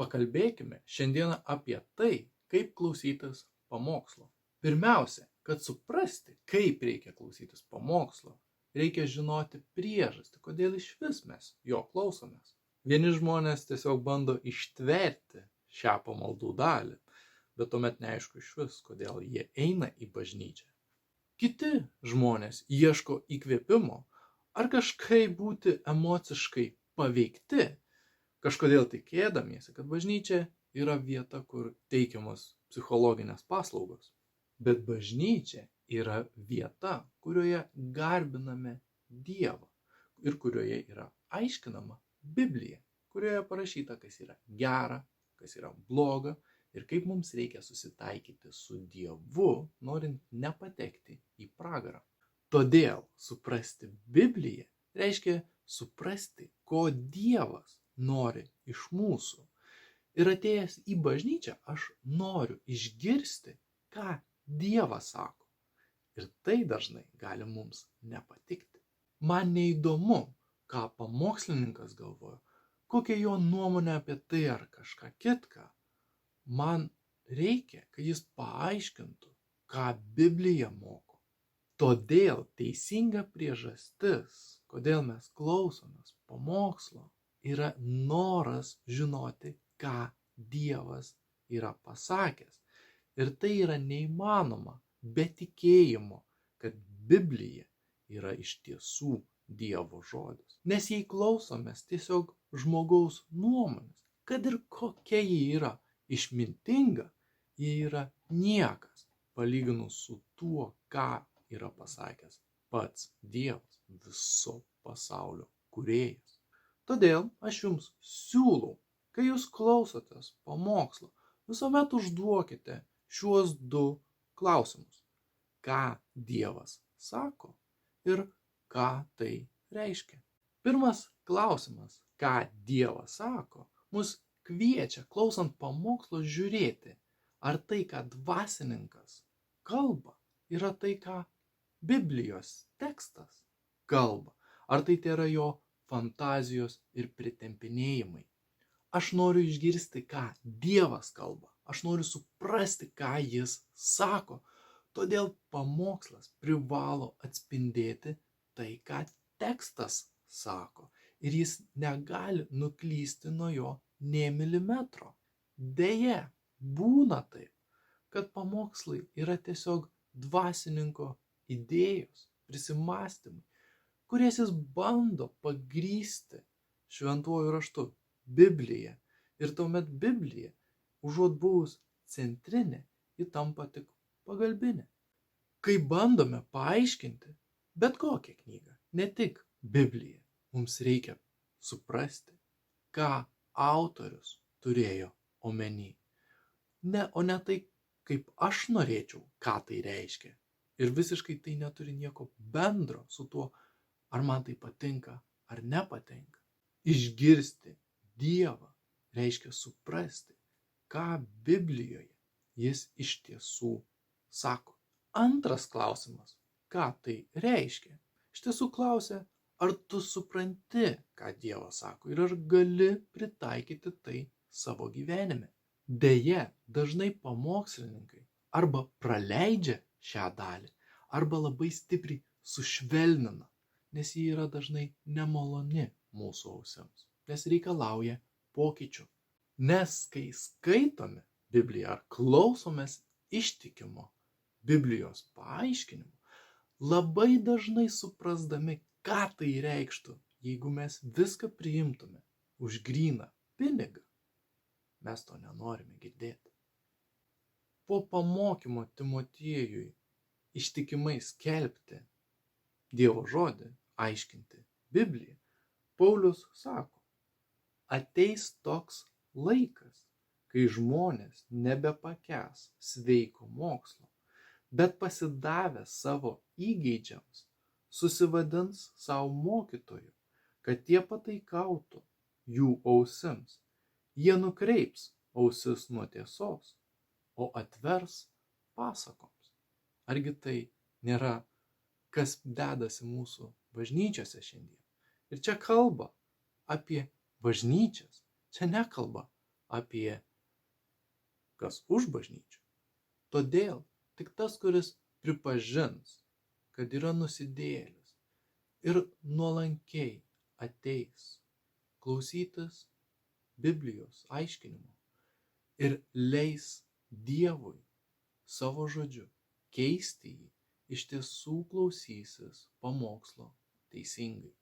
Pakalbėkime šiandieną apie tai, kaip klausytis pamokslo. Pirmiausia, kad suprasti, kaip reikia klausytis pamokslo, reikia žinoti priežastį, kodėl išvis mes jo klausomės. Vieni žmonės tiesiog bando ištverti šią pamaldų dalį, bet tuomet neaišku išvis, kodėl jie eina į bažnyčią. Kiti žmonės ieško įkvėpimo ar kažkaip būti emociškai paveikti, kažkodėl tikėdamiesi, kad bažnyčia yra vieta, kur teikiamos psichologinės paslaugos. Bet bažnyčia yra vieta, kurioje garbiname Dievą ir kurioje yra aiškinama Biblija, kurioje parašyta, kas yra gera, kas yra bloga ir kaip mums reikia susitaikyti su Dievu, norint nepatekti į pragarą. Todėl suprasti Bibliją reiškia suprasti, ko Dievas nori iš mūsų. Ir atėjęs į bažnyčią, aš noriu išgirsti, ką Dievas sako. Ir tai dažnai gali mums nepatikti. Man neįdomu, ką pamokslininkas galvoja, kokia jo nuomonė apie tai ar kažką kitką. Man reikia, kad jis paaiškintų, ką Biblija moko. Todėl teisinga priežastis, kodėl mes klausomės pamokslo, yra noras žinoti, ką Dievas yra pasakęs. Ir tai yra neįmanoma be tikėjimo, kad Biblija yra iš tiesų Dievo žodis. Nes jei klausomės tiesiog žmogaus nuomonės, kad ir kokia ji yra išmintinga, ji yra niekas palyginus su tuo, ką yra pasakęs pats Dievas, viso pasaulio kūrėjas. Todėl aš jums siūlau, kai jūs klausotės pamokslo, visuomet užduokite šiuos du klausimus. Ką Dievas sako ir ką tai reiškia? Pirmas klausimas, ką Dievas sako, mus kviečia, klausant pamokslo, žiūrėti, ar tai, ką dvasininkas kalba, yra tai, ką Biblijos tekstas kalba, ar tai yra jo fantazijos ir pritempinėjimai. Aš noriu išgirsti, ką Dievas kalba, aš noriu suprasti, ką jis sako, todėl pamokslas privalo atspindėti tai, ką tekstas sako, ir jis negali nuklysti nuo jo nė milimetro. Deja, būna taip, kad pamokslai yra tiesiog dvasininko idėjos, prisimastymai, kurias jis bando pagrįsti šventuoju raštu, Biblija. Ir tuomet Biblija, užuot buvus centrinė, ji tampa tik pagalbinė. Kai bandome paaiškinti bet kokią knygą, ne tik Bibliją, mums reikia suprasti, ką autorius turėjo omeny. O ne tai, kaip aš norėčiau, ką tai reiškia. Ir visiškai tai neturi nieko bendro su tuo, ar man tai patinka ar nepatinka. Išgirsti Dievą reiškia suprasti, ką Biblijoje jis iš tiesų sako. Antras klausimas, ką tai reiškia? Iš tiesų klausia, ar tu supranti, ką Dievas sako ir ar gali pritaikyti tai savo gyvenime. Deja, dažnai pamokslininkai arba praleidžia šią dalį, arba labai stipriai sušvelnina, nes ji yra dažnai nemaloni mūsų ausims, nes reikalauja pokyčių. Nes kai skaitome Bibliją ar klausomės ištikimo Biblijos paaiškinimo, labai dažnai suprasdami, ką tai reikštų, jeigu mes viską priimtume už gryną pinigą, mes to nenorime girdėti. Po pamokymo Timotiejui ištikimai skelbti Dievo žodį, aiškinti Bibliją, Paulius sako, ateis toks laikas, kai žmonės nebepakęs sveiko mokslo, bet pasidavę savo įgeidžiams, susivadins savo mokytojų, kad tie pataikautų jų ausims. Jie nukreips ausis nuo tiesos, o atvers pasakoms. Argi tai nėra, kas dedasi mūsų bažnyčiose šiandien? Ir čia kalba apie bažnyčias, čia nekalba apie kas už bažnyčią. Todėl tik tas, kuris pripažins, kad yra nusidėjėlis ir nuolankiai ateis klausytis Biblijos aiškinimo ir leis Dievui savo žodžiu keisti jį, iš tiesų klausysis pamokslo teisingai.